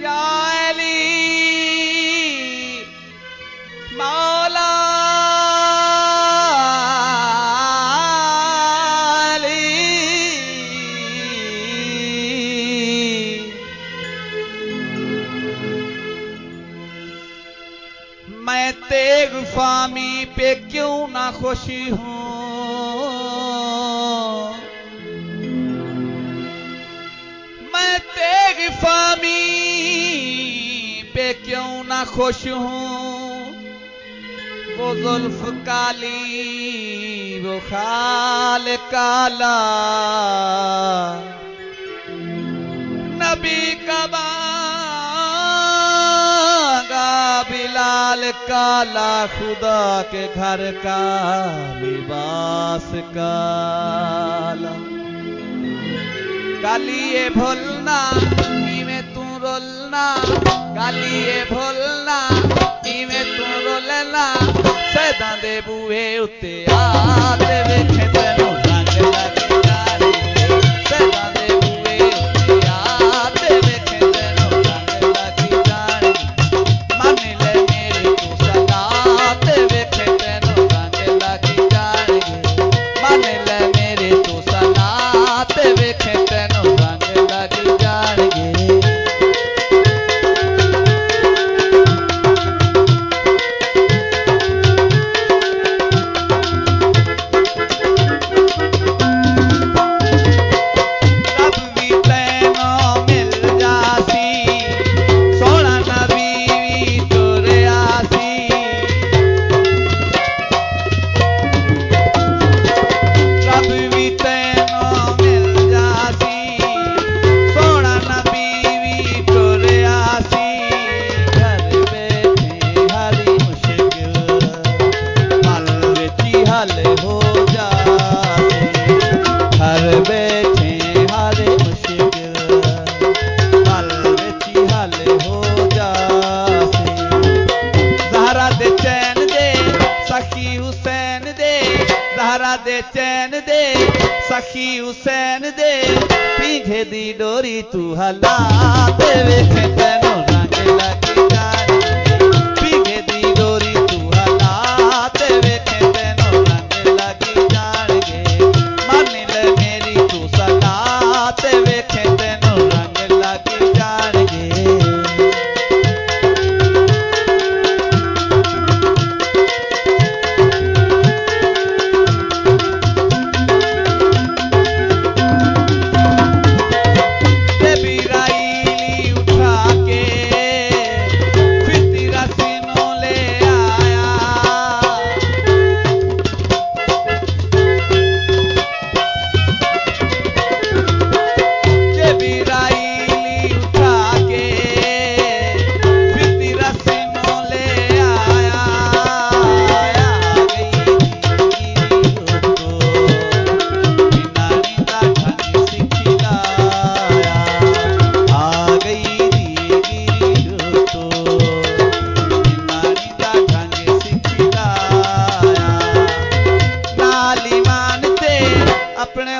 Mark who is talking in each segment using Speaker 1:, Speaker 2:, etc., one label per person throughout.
Speaker 1: या अली मौला मैं तेग फामी पे क्यों ना खुशी हूं, मैं तेग फामी पे क्यों ना खुश हूं। वो जुल्फ काली वो खाल काला नबी का बिलाल काला खुदा के घर का लिबास काला। गालिए भूलना इवें तू रोलना, गालिए भूलना इवें तू रोलना। सदा दे बूहे उत्ते आते वेखे तेनू रंग लग जाने, सदा दे बूहे उत्ते आते वेखे तेनू रंग लग जाने। मन ले मेरे तू सलात वेखे तेनू रंग लग जाने, मन ले मेरे तू सलात वेखे तेनू रंग लग जाने। दे चैन दे सखी हुसैन दे, पीछे दी डोरी तू हला दे वेखे तेनू रंग लग जाने। पीछे दी डोरी तू हला दे वेखे तेनू रंग लग जाने। मन ले मेरी तू सला दे वेखे तेनू रंग लग जाने।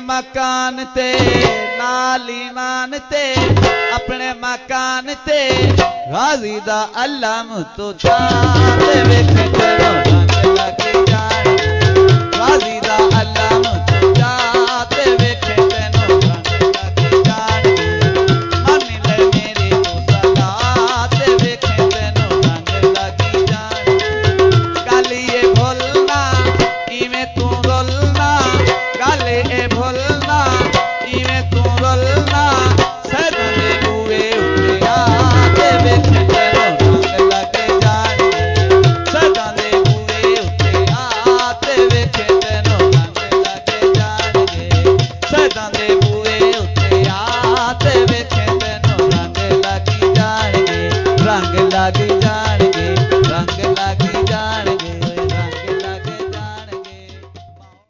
Speaker 1: मकान ते नाली मानते अपने मकान ते गाजी दा अल्लाह तो चाहते वेखे तेरो रंग लग जाने। गाजी